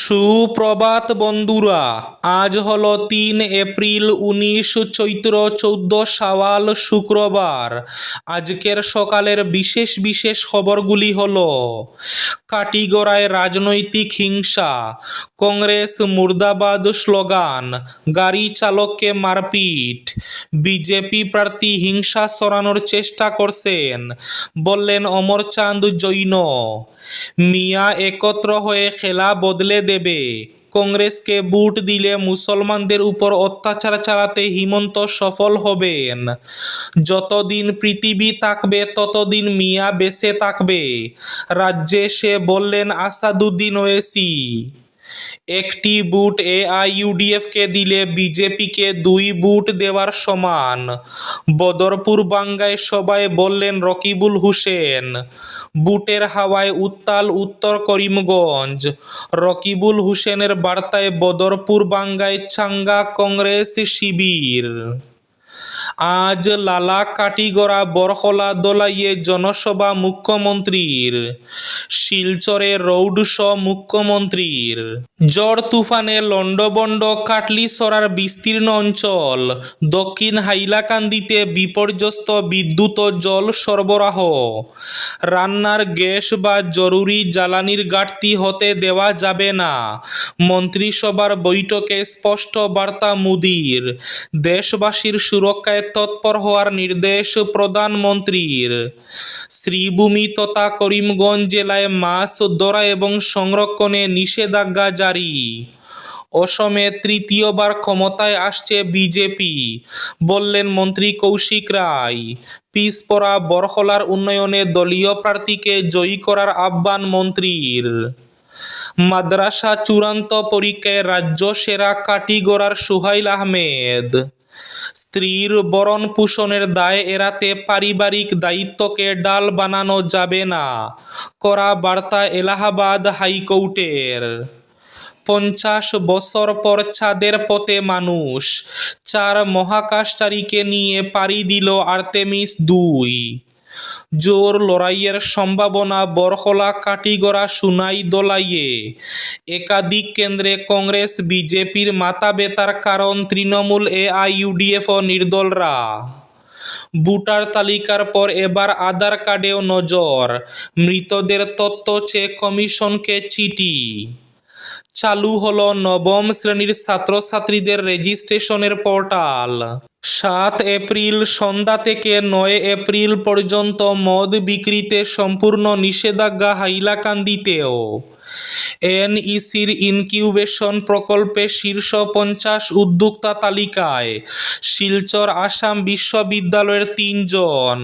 সুপ্রভাত বন্ধুরা, আজ হলো 3 এপ্রিল 19 চৈত্র 14 শাওয়াল শুক্রবার। আজকের সকালের বিশেষ বিশেষ খবরগুলি হলো: কাটিগড়ায় রাজনৈতিক হিংসা, কংগ্রেস মুর্দাবাদ স্লোগান, গাড়ি চালককে মারপিট, বিজেপি প্রার্থী হিংসা সরানোর চেষ্টা করছেন, বললেন অমরচাঁদ জৈন। মিয়া একত্র হয়ে খেলা বদলে দেবে, কংগ্রেসকে ভোট দিলে মুসলমানদের উপর অত্যাচার চালাতে হিমন্ত সফল হবেন। যতদিন পৃথিবী থাকবে ততদিন মিয়া বেঁচে থাকবে, রাজ্যে সে বললেন আসাদুদ্দিন ওয়েসি। একটি ভোট এআইইউডিএফকে দিলে বিজেপিকে 2 ভোট দেওয়ার সমান, বদরপুর বাঙ্গায় সবাই বললেন রকিবুল হোসেন। ভোটের হাওয়ায় উত্তাল উত্তর করিমগঞ্জ, রকিবুল হোসেনের বার্তায় বদরপুর বাঙ্গায় চাঙ্গা কংগ্রেস শিবির। আজ লালা কাটিগড়া বরখলা দলাইয়ে জনসভা মুখ্যমন্ত্রীর, শিলচরে রোড শো মুখ্যমন্ত্রীর। ঝড় তুফানে লন্ডভন্ড কাটলিছড়ার বিস্তীর্ণ অঞ্চল, দক্ষিণ হাইলাকান্দিতে বিপর্যস্ত বিদ্যুৎ ও জল সরবরাহ। রান্নার গ্যাস বা জরুরি জ্বালানির ঘাটতি হতে দেওয়া যাবে না, মন্ত্রিসভার বৈঠকে স্পষ্ট বার্তা মোদির। দেশবাসীর সুরক্ষায় তৎপর হওয়ার নির্দেশ প্রধানমন্ত্রীর। শ্রীভূমি তথা করিমগঞ্জ জেলায় মাছ ধরা এবং সংরক্ষণে নিষেধাজ্ঞা জারি। অসমে তৃতীয়বার ক্ষমতায় আসছে বিজেপি, বললেন মন্ত্রী কৌশিক রায়। পিছপড়া বরখলার উন্নয়নে দলীয় প্রার্থীকে জয়ী করার আহ্বান মন্ত্রীর। মাদ্রাসা চূড়ান্ত পরীক্ষায় রাজ্য সেরা কাটিগড়ার সুহাইল আহমেদ। স্ত্রীর ভরণ পোষণের দায় এড়াতে পারিবারিক দায়িত্বকে ঢাল বানানো যাবে না, কড়া বার্তা এলাহাবাদ হাইকোর্টের। 50 বছর পর চাঁদের পথে মানুষ, 4 মহাকাশচারীকে নিয়ে পাড়ি দিল আর্তেমিস 2। জোর লড়াইয়ের সম্ভাবনা বরখলা কাটিগড়া সুনাই দলাইয়ে। একাধিক কেন্দ্রে কংগ্রেস বিজেপির মাথা ব্যথার কারণ তৃণমূল এআইইউডিএফ ও নির্দলরা। ভোটার তালিকার পর এবার আধার কার্ডেও নজর, মৃতদের তথ্য চেয়ে কমিশনকে চিঠি। চালু হলো নবম শ্রেণীর ছাত্রছাত্রীদের রেজিস্ট্রেশনের পোর্টাল। 7 এপ্রিল সন্ধ্যা থেকে 9 এপ্রিল পর্যন্ত মদ বিক্রিতে সম্পূর্ণ নিষেধাজ্ঞা হাইলাকান্দিতেও। এনইসির ইনকিউবেশন প্রকল্পে শীর্ষ 50 উদ্যোক্তা তালিকায় শিলচর আসাম বিশ্ববিদ্যালয়ের 3 জন।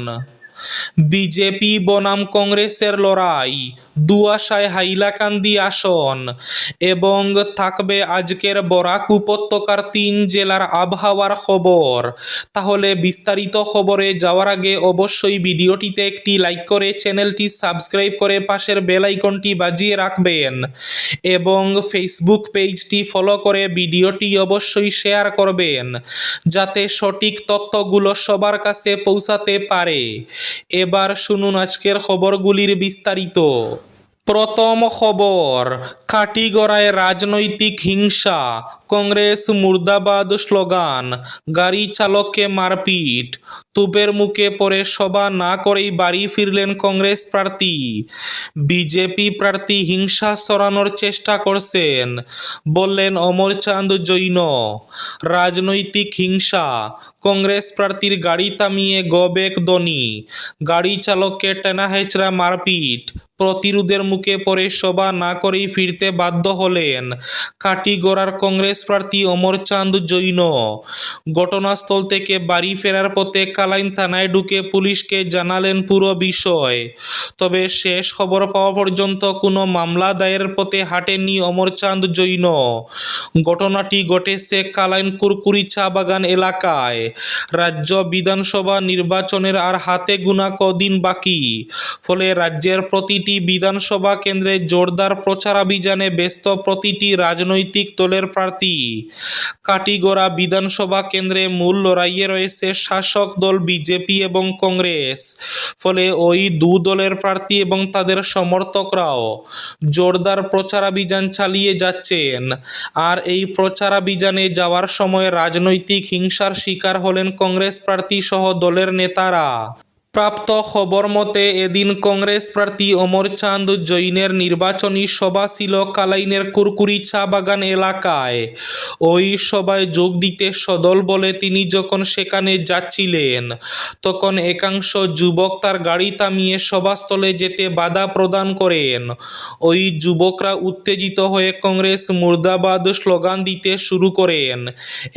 বিজেপি বনাম কংগ্রেসের লড়াই, দুয়াশায় হাইলাকান্দি আসন এবং থাকবে আজকের বরাক উপত্যকার 3 জেলার আবহাওয়ার খবর। তাহলে বিস্তারিত খবরে যাওয়ার আগে অবশ্যই ভিডিওটিতে একটি লাইক করে চ্যানেলটি সাবস্ক্রাইব করে পাশের বেল আইকনটি বাজিয়ে রাখবেন এবং ফেসবুক পেজটি ফলো করে ভিডিওটি অবশ্যই শেয়ার করবেন, যাতে সঠিক তথ্যগুলো সবার কাছে পৌঁছাতে পারে। এবার শুনুন আজকের খবরগুলির বিস্তারিত। প্রথম খবর, কাটিগড়ায় রাজনৈতিক হিংসা, কংগ্রেস মুর্দাবাদ স্লোগান, গাড়ি চালককে মারপিট। তুপের মুখে পড়ে সভা না করেই বাড়ি ফিরলেন কংগ্রেস প্রার্থী। বিজেপি প্রার্থী হিংসা সরানোর চেষ্টা করছেন, বললেন অমরচাঁদ জৈন। রাজনৈতিক হিংসা, কংগ্রেস প্রার্থীর গাড়ি থামিয়ে গো ব্যাক ধ্বনি, গাড়ি চালককে টেনাহেচড়া মারপিট। প্রতিরোধের মুখে পড়ে সভা না করেই ফিরতে বাধ্য হলেন কাটিগড়ার কংগ্রেস প্রার্থী অমরচাঁদ জৈন। ঘটনাস্থল থেকে বাড়ি ফেরার পথে কালাইন থানায় ঢুকে পুলিশকে জানালেন পুরো বিষয়। তবে শেষ খবর পাওয়া পর্যন্ত কোনো মামলা দায়েরের পথে হাঁটেননি অমরচাঁদ জৈন। ঘটনাটি ঘটেছে কালাইন কুরকুরি চা বাগান এলাকায়। রাজ্য বিধানসভা নির্বাচনের আর হাতে গোনা কদিন বাকি, ফলে রাজ্যের প্রতিটি বিধানসভা কেন্দ্রে জোরদার প্রচারাভিযান অভিযানে ব্যস্ত প্রতিটি রাজনৈতিক দলের প্রার্থী। কাটিগড়া বিধানসভা কেন্দ্রে মূল লড়াইয়ে রয়েছে শাসক দল বিজেপি এবং কংগ্রেস। ফলে ওই দু দলের প্রার্থী এবং তাদের সমর্থকরাও জোরদার প্রচারাভিযান চালিয়ে যাচ্ছেন। আর এই প্রচারাভিযানে যাওয়ার সময় রাজনৈতিক হিংসার শিকার হলেন কংগ্রেস প্রার্থী সহ দলের নেতারা। প্রাপ্ত খবর মতে এদিন কংগ্রেস প্রার্থী অমরচাঁদ জৈনের নির্বাচনী সভা ছিল কালাইনের কুরকুরি চা বাগান এলাকায়। ওই সভায় যোগ দিতে সদল বলে তিনি যখন সেখানে যাচ্ছিলেন তখন একাংশ যুবক তার গাড়ি থামিয়ে সভাস্থলে যেতে বাধা প্রদান করেন। ওই যুবকরা উত্তেজিত হয়ে কংগ্রেস মুর্দাবাদ স্লোগান দিতে শুরু করেন।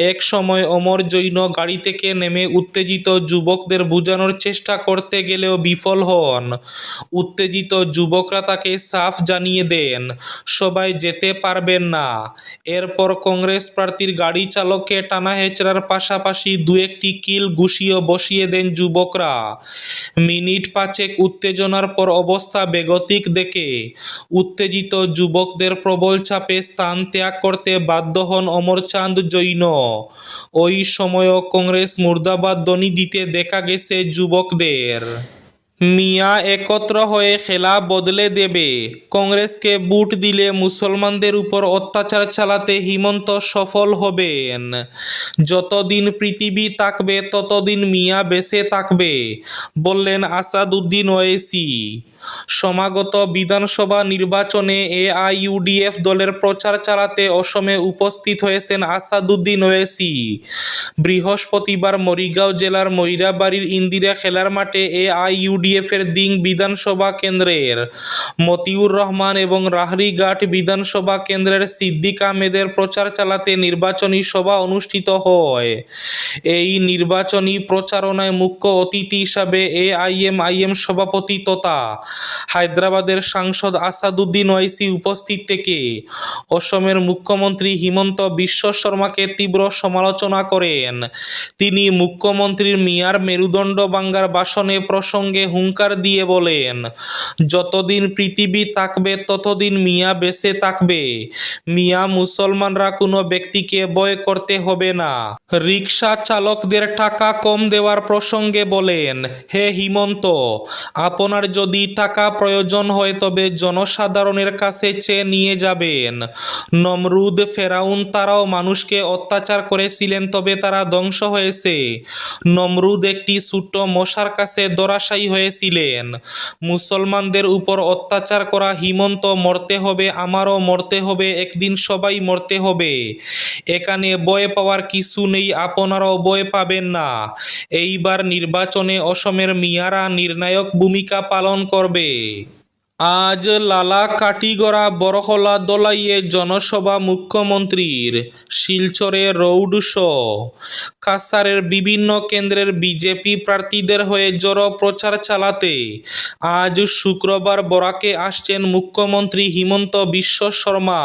এক সময় অমর জৈন গাড়ি থেকে নেমে উত্তেজিত যুবকদের বোঝানোর চেষ্টা করতে গেলেও বিফল হন। উত্তেজিত যুবকরা তাকে সাফ জানিয়ে দেন সবাই যেতে পারবেন না। এরপর কংগ্রেস প্রার্থীর গাড়ি চালককে টানা হেচড়ার পাশাপাশি দু একটি কিল ঘুষিয়ে বসিয়ে দেন যুবকরা। মিনিট পাঁচেক উত্তেজনার পর অবস্থা বেগতিক দেখে উত্তেজিত যুবকদের প্রবল চাপে স্থান ত্যাগ করতে বাধ্য হন অমরচাঁদ জৈন। ওই সময়ও কংগ্রেস মুর্দাবাদ ধ্বনি দিতে দেখা গেছে যুবকদের। মিয়া একত্র হয়ে খেলা বদলে দেবে, কংগ্রেসকে ভোট দিলে মুসলমানদের উপর অত্যাচার চালাতে হিমন্ত সফল হবেন। যতদিন পৃথিবী থাকবে ততদিন মিয়া বেঁচে থাকবে, বললেন আসাদুদ্দিন ওয়েসি। সমাগত বিধানসভা নির্বাচনে এআইইউডিএফ দলের প্রচার চালাতে অসমে উপস্থিত হয়েছেন আসাদুদ্দিন ওয়েসি। বৃহস্পতিবার মরিগাঁও জেলার ময়রাবাড়ির ইন্দিরা খেলার মাঠে এআইইউডিএফের দিং বিধানসভা কেন্দ্রের মতিউর রহমান এবং রাহরিঘাট বিধানসভা কেন্দ্রের সিদ্দিক আহমেদের প্রচার চালাতে নির্বাচনী সভা অনুষ্ঠিত হয়। এই নির্বাচনী প্রচারণায় মুখ্য অতিথি হিসাবে এআইএমআইএম সভাপতি তথা হায়দ্রাবাদের সাংসদ আসাদুদ্দিন ওয়াইসি উপস্থিত থেকে অসমের মুখ্যমন্ত্রী হিমন্ত বিশ্ব শর্মাকে তীব্র সমালোচনা করেন। তিনি মুখ্যমন্ত্রীর মিয়ার মেরুদণ্ড ভাঙ্গার ভাষণে প্রসঙ্গে হুঙ্কার দিয়ে বলেন, যতদিন পৃথিবী থাকবে ততদিন মিয়া বেঁচে থাকবে। মিয়া মুসলমানরা কোনো ব্যক্তিকে ভয় করতে হবে না। রিকশা চালকদের টাকা কম দেওয়ার প্রসঙ্গে বলেন, হে হিমন্ত, আপনার যদি টাকা প্রয়োজন হয় তবে জনসাধারণের কাছে চেয়ে নিয়ে যাবেন। নমরুদ, ফেরাউন তারাও মানুষকে অত্যাচার করেছিলেন, তবে তারা ধ্বংস হয়েছে। নমরুদ একটি ছোট্ট মশার কাছে ধরাশায়ী হয়েছিলেন। মুসলমানদের উপর অত্যাচার করা হিমন্ত, মরতে হবে, আমারও মরতে হবে, একদিন সবাই মরতে হবে। এখানে ভয় পাওয়ার কিছু নেই, আপনারাও ভয় পাবেন না। এইবার নির্বাচনে অসমের মিয়ারা নির্ণায়ক ভূমিকা পালন করবে। আজ লালা কাটিগড়া বরহলা দলাইয়ে জনসভা মুখ্যমন্ত্রীর, শিলচরে রোড শো। কাছাড়ের বিভিন্ন কেন্দ্রের বিজেপি প্রার্থীদের হয়ে জড়ো প্রচার চালাতে আজ শুক্রবার বরাকে আসছেন মুখ্যমন্ত্রী হিমন্ত বিশ্ব শর্মা।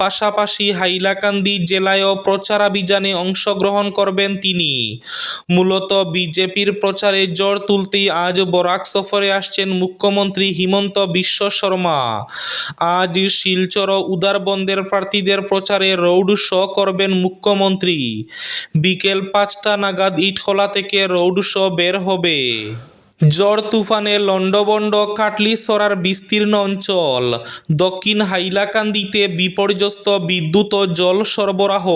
পাশাপাশি হাইলাকান্দি জেলায়ও প্রচারাভিযানে অংশগ্রহণ করবেন তিনি। মূলত বিজেপির প্রচারে জোর তুলতেই আজ বরাক সফরে আসছেন মুখ্যমন্ত্রী হিমন্ত বিশ্ব শর্মা। আজ শিলচর ও উদারবন্দের প্রার্থীদের প্রচারে রোড শো করবেন মুখ্যমন্ত্রী। বিকেল 5টা নাগাদ ইটখোলা থেকে রোড শো বের হবে। ঝড় তুফানে লন্ডভন্ড কাটলিছড়ার বিস্তীর্ণ অঞ্চল। দক্ষিণ হাইলাকান্দিতে বিপর্যস্ত বিদ্যুৎ ও জল সরবরাহ।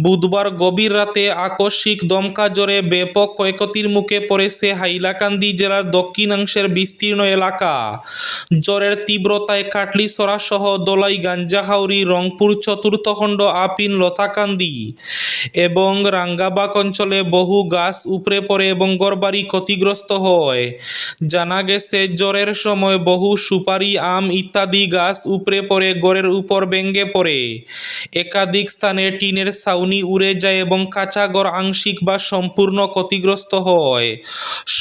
বুধবার গভীর রাতে আকস্মিক দমকা ঝড়ে ব্যাপক ক্ষয়ক্ষতির মুখে পড়েছে হাইলাকান্দি জেলার দক্ষিণাংশের বিস্তীর্ণ এলাকা। ঝড়ের তীব্রতায় কাটলিছড়া সহ দলাই, গাঞ্জাহাউরি, রংপুর চতুর্থ খণ্ড, আপিন, লতাকান্দি এবং রাঙ্গাবাগ অঞ্চলে বহু গাছ উপড়ে পড়ে এবং ঘরবাড়ি ক্ষতিগ্রস্ত হয়। জানা গেছে, ঝড়ের সময় বহু সুপারি, আম ইত্যাদি গাছ উপড়ে পড়ে ঘরের উপর ভেঙে পড়ে। একাধিক স্থানে টিনের ছাউনি উড়ে যায় এবং কাঁচা ঘর আংশিক বা সম্পূর্ণ ক্ষতিগ্রস্ত হয়।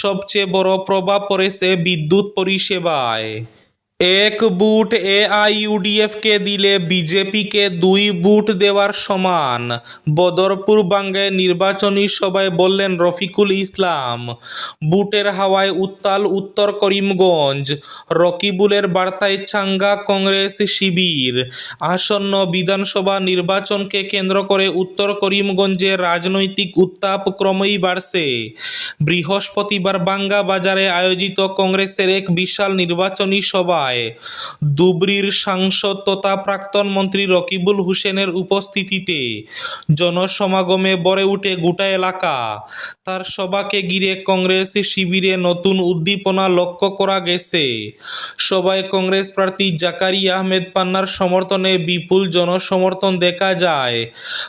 সবচেয়ে বড় প্রভাব পড়েছে বিদ্যুৎ পরিষেবায়। এক বুট এআইইউডিএফকে দিলে বিজেপিকে 2 বুট দেওয়ার সমান, বদরপুর বাঙ্গায় নির্বাচনী সভায় বললেন রফিকুল ইসলাম। বুটের হাওয়ায় উত্তাল উত্তর করিমগঞ্জ, রকিবুলের বার্তায় চাঙ্গা কংগ্রেস শিবির। আসন্ন বিধানসভা নির্বাচনকে কেন্দ্র করে উত্তর করিমগঞ্জে রাজনৈতিক উত্তাপ ক্রমেই বাড়ছে। বৃহস্পতিবার বাঙ্গা বাজারে আয়োজিত কংগ্রেসের এক বিশাল নির্বাচনী সভায় ধুবড়ীর সাংসদ তথা প্রাক্তন মন্ত্রী রকিবুল হোসেনের উপস্থিতিতে জনসমাগমে ভরে ওঠে গোটা এলাকা। তার সভাকে ঘিরে কংগ্রেস শিবিরে নতুন উদ্দীপনা লক্ষ্য করা গেছে। সভায় কংগ্রেস প্রার্থী জাকারিয়া আহমেদ পান্নার সমর্থনে বিপুল জনসমর্থন দেখা যায়।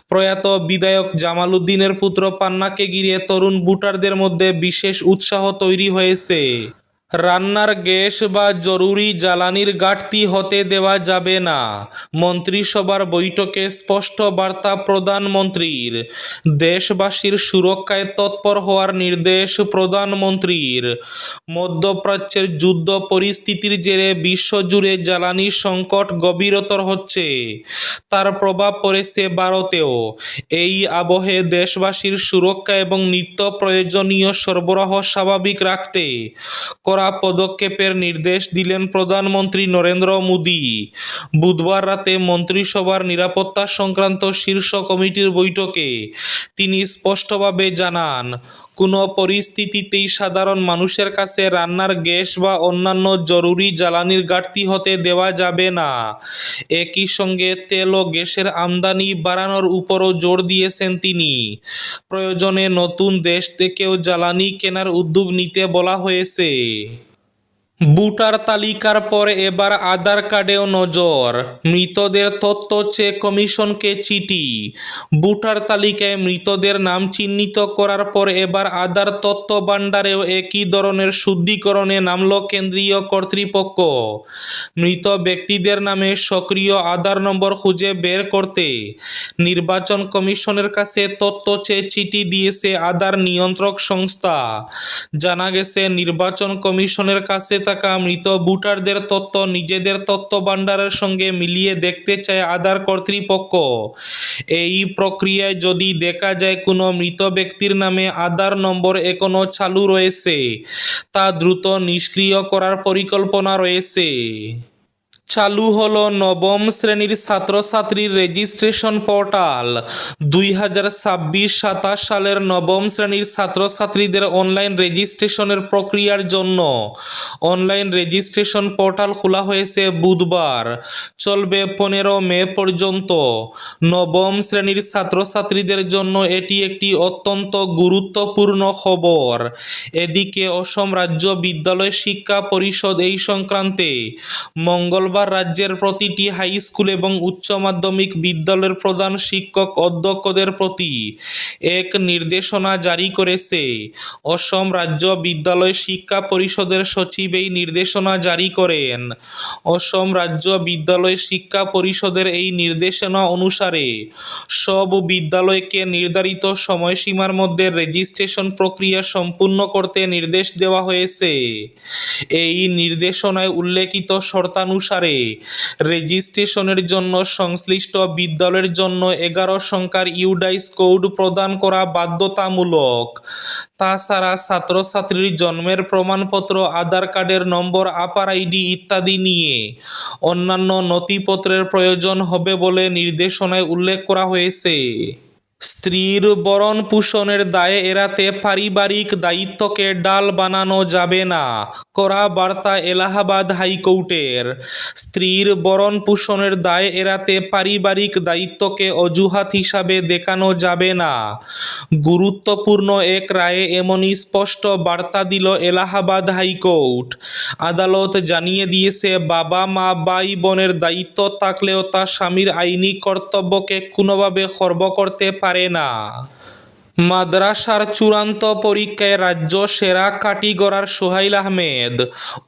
প্রয়াত বিধায়ক জামাল উদ্দিনের পুত্র পান্নাকে ঘিরে তরুণ ভোটারদের মধ্যে বিশেষ উৎসাহ তৈরি হয়েছে। রান্নার গ্যাস বা জরুরি জ্বালানির ঘাটতি হতে দেওয়া যাবে না, মন্ত্রিসভার বৈঠকে স্পষ্ট বার্তা প্রধানমন্ত্রীর। দেশবাসীর সুরক্ষায় তৎপর হওয়ার নির্দেশ প্রধানমন্ত্রীর। মধ্যপ্রাচ্যের যুদ্ধ পরিস্থিতির জেরে বিশ্বজুড়ে জ্বালানি সংকট গভীরতর হচ্ছে, তার প্রভাব পড়েছে ভারতেও। এই আবহে দেশবাসীর সুরক্ষা এবং নিত্য প্রয়োজনীয় সরবরাহ স্বাভাবিক রাখতে কড়া পদক্ষেপের নির্দেশ দিলেন প্রধানমন্ত্রী নরেন্দ্র মোদী। বুধবার রাতে মন্ত্রিসভার নিরাপত্তা সংক্রান্ত শীর্ষ কমিটির বৈঠকে তিনি স্পষ্টভাবে জানান, কোনো পরিস্থিতিতেই সাধারণ মানুষের কাছে রান্নার গ্যাস বা অন্যান্য জরুরি জ্বালানির ঘাটতি হতে দেওয়া যাবে না। একই সঙ্গে তেল ও গ্যাসের আমদানি বাড়ানোর উপরও জোর দিয়েছেন তিনি। প্রয়োজনে নতুন দেশ থেকেও জ্বালানি কেনার উদ্যোগ নিতে বলা হয়েছে। ভোটার তালিকার পর এবার আধার কার্ডেও নজর, মৃতদের তথ্য চেয়ে কমিশনকে চিঠি। ভোটার তালিকায় মৃতদের নাম চিহ্নিত করার পর এবার আধার তথ্য ভাণ্ডারেও একই ধরনের শুদ্ধিকরণে নামল কেন্দ্রীয় কর্তৃপক্ষ। মৃত ব্যক্তিদের নামে সক্রিয় আধার নম্বর খুঁজে বের করতে নির্বাচন কমিশনের কাছে তথ্য চেয়ে চিঠি দিয়েছে আধার নিয়ন্ত্রক সংস্থা। জানা গেছে, নির্বাচন কমিশনের কাছে থাকা মৃত ভোটারদের তথ্য নিজেদের তথ্য ভাণ্ডারের সঙ্গে মিলিয়ে দেখতে চায় আধার কর্তৃপক্ষ। এই প্রক্রিয়ায় যদি দেখা যায় কোনো মৃত ব্যক্তির নামে আধার নম্বর এখনো চালু রয়েছে, তা দ্রুত নিষ্ক্রিয় করার পরিকল্পনা রয়েছে। চালু হলো নবম শ্রেণীর ছাত্রছাত্রীর রেজিস্ট্রেশন পোর্টাল। 2026-27 সালের নবম শ্রেণীর ছাত্রছাত্রীদের অনলাইন রেজিস্ট্রেশনের প্রক্রিয়ার জন্য অনলাইন রেজিস্ট্রেশন পোর্টাল খোলা হয়েছে বুধবার। চলবে 15 মে পর্যন্ত। নবম শ্রেণীর ছাত্রছাত্রীদের জন্য এটি একটি অত্যন্ত গুরুত্বপূর্ণ খবর। এদিকে অসম রাজ্য বিদ্যালয় শিক্ষা পরিষদ এই সংক্রান্তে মঙ্গলবার রাজ্যের প্রতিটি হাই স্কুল এবং উচ্চ মাধ্যমিক বিদ্যালয়ের প্রধান শিক্ষক অধ্যক্ষদের প্রতি এক নির্দেশনা জারি করেছে। অসম রাজ্য বিদ্যালয় শিক্ষা পরিষদের সচিব এই নির্দেশনা জারি করেন। অসম রাজ্য বিদ্যালয় শিক্ষা পরিষদের এই নির্দেশনা অনুসারে সব বিদ্যালয়কে নির্ধারিত সময়সীমার মধ্যে রেজিস্ট্রেশন প্রক্রিয়া সম্পূর্ণ করতে নির্দেশ দেওয়া হয়েছে। এই নির্দেশনায় উল্লেখিত শর্তানুসারে রেজিস্ট্রেশনের জন্য সংশ্লিষ্ট বিদ্যালয়ের জন্য 11 সংখ্যার ইউডাইস কোড প্রদান করা বাধ্যতামূলক। তাছাড়া ছাত্রছাত্রীর জন্মের প্রমাণপত্র, আধার কার্ডের নম্বর, আপার আইডি ইত্যাদি নিয়ে অন্যান্য নথিপত্রের প্রয়োজন হবে বলে নির্দেশনায় উল্লেখ করা হয়েছে। স্ত্রীর ভরণ পোষণের দায় এড়াতে পারিবারিক দায়িত্বকে ডাল বানানো যাবে না, কড়া বার্তা এলাহাবাদ হাইকোর্টের। স্ত্রীর ভরণ পোষণের দায় এড়াতে পারিবারিক দায়িত্বকে অজুহাত হিসাবে দেখানো যাবে না। গুরুত্বপূর্ণ এক রায়ে এমনই স্পষ্ট বার্তা দিল এলাহাবাদ হাইকোর্ট। আদালত জানিয়ে দিয়েছে, বাবা মা ভাই বোনের দায়িত্ব থাকলেও তা স্বামীর আইনি কর্তব্যকে কোনোভাবে খর্ব করতে পারে না। মাদ্রাসার চূড়ান্ত পরীক্ষায় রাজ্য সেরা কাটিগড়ার সোহাইল আহমেদ।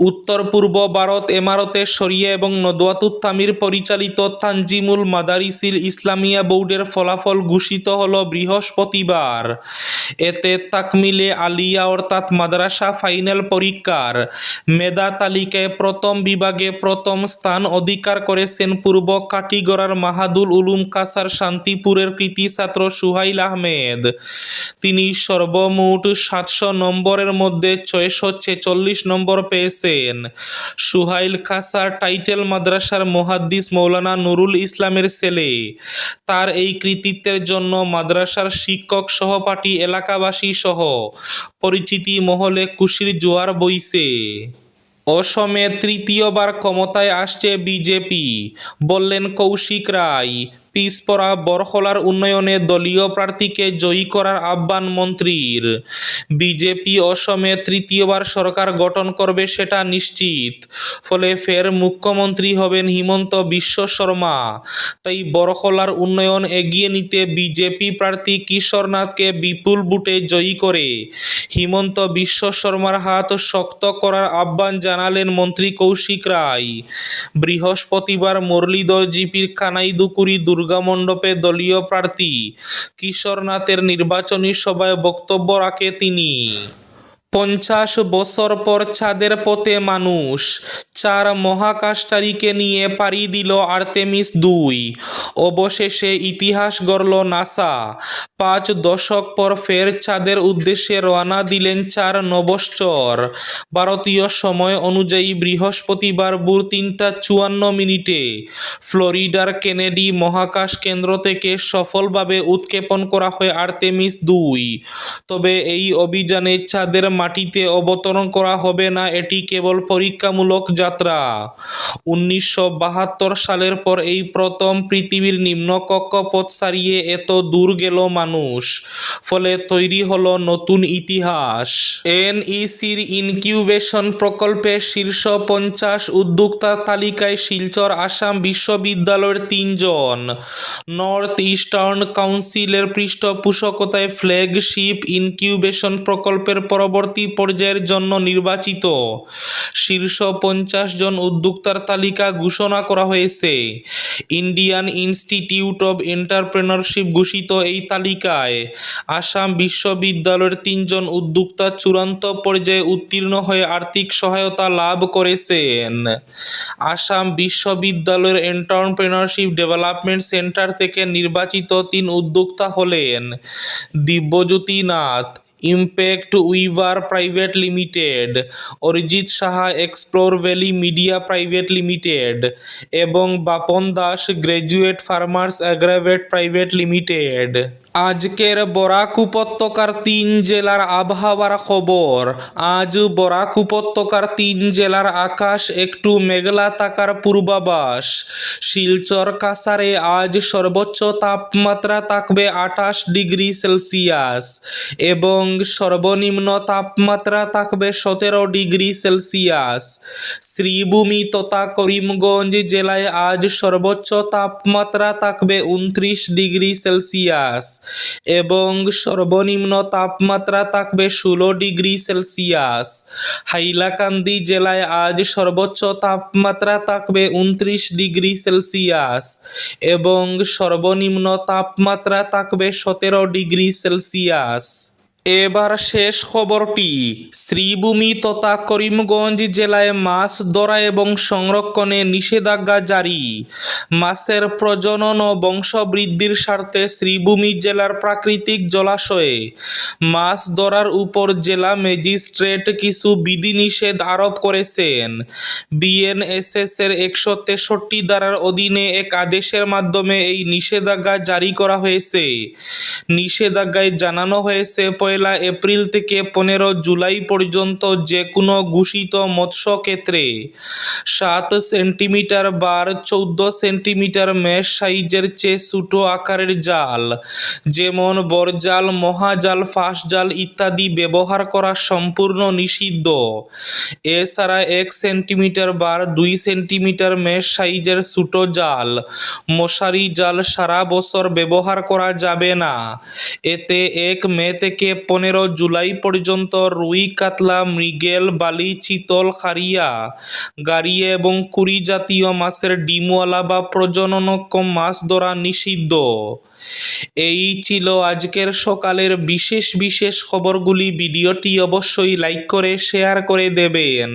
উত্তর পূর্ব ভারত এমারতে শরিয়া এবং নদওয়াতুত তামির পরিচালিত তানজিমুল মাদারিসিল ইসলামিয়া বোর্ডের ফলাফল ঘোষিত হল বৃহস্পতিবার। এতে তাকমিলে আলিয়া অর্থাৎ মাদ্রাসা ফাইনাল পরীক্ষার মেধা তালিকায় প্রথম বিভাগে প্রথম স্থান অধিকার করেছেন পূর্ব কাটিগড়ার মাহাদুল উলুম কাসার শান্তিপুরের কৃতি ছাত্র সোহাইল আহমেদ। তিনি সর্বমোট 700 নম্বরের মধ্যে 646 নম্বর পেয়েছেন। সোহাইল কাসার টাইটেল মাদ্রাসার মুহাদ্দিস মৌলানা নুরুল ইসলামের ছেলে। তার এই কৃতিত্বের জন্য মাদ্রাসার শিক্ষক, সহপাঠী, এলাকাবাসী সহ পরিচিতি মহলে খুশির জোয়ার বইছে। অসমে তৃতীয়বার ক্ষমতায় আসছে বিজেপি, বললেন কৌশিক রায়। পিছপড়া বরখলার উন্নয়নে দলীয় প্রার্থীকে জয়ী করার আহ্বান মন্ত্রীর। বিজেপি অসমে তৃতীয়বার সরকার গঠন করবে সেটা নিশ্চিত। ফলে ফের মুখ্যমন্ত্রী হবেন হিমন্ত বিশ্ব শর্মা। তাই বরখলার উন্নয়ন এগিয়ে নিতে বিজেপি প্রার্থী কিশোরনাথকে বিপুল ভোটে জয়ী করে হিমন্ত বিশ্ব শর্মার হাত শক্ত করার আহ্বান জানালেন মন্ত্রী কৌশিক রায়। বৃহস্পতিবার মুরলীধর জিপির কানাইদুকুরি দুর্গা মণ্ডপে দলীয় প্রার্থী কিশোরনাথের নির্বাচনী সভায় বক্তব্য রাখে তিনি। 50 বছর পর চাঁদের পথে মানুষ, 4 মহাকাশচারীকে নিয়ে পাড়ি দিল আর্তেমিস 2। অবশেষে ইতিহাস গড়ল নাসা। 5 দশক পর ফের চাঁদের উদ্দেশ্যে রওনা দিলেন 4 নভশ্চর। ভারতীয় সময় অনুযায়ী বৃহস্পতিবার ভোর 3:54 ফ্লোরিডার কেনেডি মহাকাশ কেন্দ্র থেকে সফলভাবে উৎক্ষেপণ করা হয় আর্তেমিস 2। তবে এই অভিযানে চাঁদের মাটিতে অবতরণ করা হবে না, এটি কেবল পরীক্ষামূলক যাত্রা। 1972 সালের পর এই প্রথম পৃথিবীর নিম্ন কক্ষপথ ছাড়িয়ে এত দূর গেল মানুষ। ফলে তৈরি হলো নতুন ইতিহাস। এনইসির ইনকিউবেশন প্রকল্পে শীর্ষ 50 উদ্যোক্তার তালিকায় শিলচর আসাম বিশ্ববিদ্যালয়ের 3 জন। নর্থ ইস্টার্ন কাউন্সিলের পৃষ্ঠপোষকতায় ফ্ল্যাগশিপ ইনকিউবেশন প্রকল্পের পরবর্তী পর্যায়ের জন্য নির্বাচিত শীর্ষ 50 জন উদ্যোক্তার তালিকা ঘোষণা করা হয়েছে। ইন্ডিয়ান ইনস্টিটিউট অব এন্টারপ্রেনারশিপ ঘোষিত এই তালিকায় আসাম বিশ্ববিদ্যালয়ের 3 জন উদ্যোক্তা চূড়ান্ত পর্যায়ে উত্তীর্ণ হয়ে আর্থিক সহায়তা লাভ করেছেন। আসাম বিশ্ববিদ্যালয়ের এন্টারপ্রেনারশিপ ডেভেলপমেন্ট সেন্টার থেকে নির্বাচিত 3 উদ্যোক্তা হলেন Divyajyoti Nath, impact weaver private limited, Arijit Saha explore valley media private limited এবং Bapan Das graduate farmers agrovet private limited. আজকের বরাক উপত্যকার 3 জেলার আবহাওয়ার খবর। আজ বরাক উপত্যকার 3 জেলার আকাশ একটু মেঘলা থাকার পূর্বাভাস। শিলচর কাছাড়ে আজ সর্বোচ্চ তাপমাত্রা থাকবে 28 ডিগ্রি সেলসিয়াস এবং সর্বনিম্ন তাপমাত্রা থাকবে 17 ডিগ্রি সেলসিয়াস। শ্রীভূমি তথা করিমগঞ্জ জেলায় আজ সর্বোচ্চ তাপমাত্রা থাকবে 29 ডিগ্রি সেলসিয়াস এবং সর্বনিম্ন তাপমাত্রা থাকবে 16 ডিগ্রি সেলসিয়াস। হাইলাকান্দি জেলায় আজ সর্বোচ্চ তাপমাত্রা থাকবে 29 ডিগ্রি সেলসিয়াস এবং সর্বনিম্ন তাপমাত্রা থাকবে 17 ডিগ্রি সেলসিয়াস। এবার শেষ খবরটি। শ্রীভূমি তথা করিমগঞ্জ জেলায় মাছ ধরা এবং সংরক্ষণে নিষেধাজ্ঞা জারি। মাছের প্রজনন ও বংশবৃদ্ধির স্বার্থে শ্রীভূমি জেলার প্রাকৃতিক জলাশয়ে মাছ ধরার উপর জেলা ম্যাজিস্ট্রেট কিছু বিধিনিষেধ আরোপ করেছেন। বিএনএসএস এর 163 ধারার অধীনে এক আদেশের মাধ্যমে এই নিষেধাজ্ঞা জারি করা হয়েছে। নিষেধাজ্ঞায় জানানো হয়েছে 1 এপ্রিল থেকে 15 জুলাই পর্যন্ত যে কোনো ঘোষিত মৎস্য ক্ষেত্রে 7 সেন্টিমিটার বার 14 সেন্টিমিটার মেশ সাইজের চেয়ে ছোট আকারের জাল যেমন বড়জাল, মহাজাল, ফাঁস জাল ইত্যাদি ব্যবহার করা সম্পূর্ণ নিষিদ্ধ। এছাড়া 1 সেন্টিমিটার বার 2 সেন্টিমিটার মেশ সাইজের ছোট জাল, মশারি জাল সারা বছর ব্যবহার করা যাবে না। এতে 1 মে থেকে 15 জুলাই পর্যন্ত রুই, কাতলা, মৃগেল, বালি, চিতল, খারিয়া, গাড়িয়া এবং কুরি জাতীয় মাছের ডিমওয়ালা বা প্রজননক্ষম মাছ ধরা নিষিদ্ধ। এই ছিল আজকের সকালের বিশেষ খবরগুলি। ভিডিওটি অবশ্যই লাইক করে শেয়ার করে দেবেন।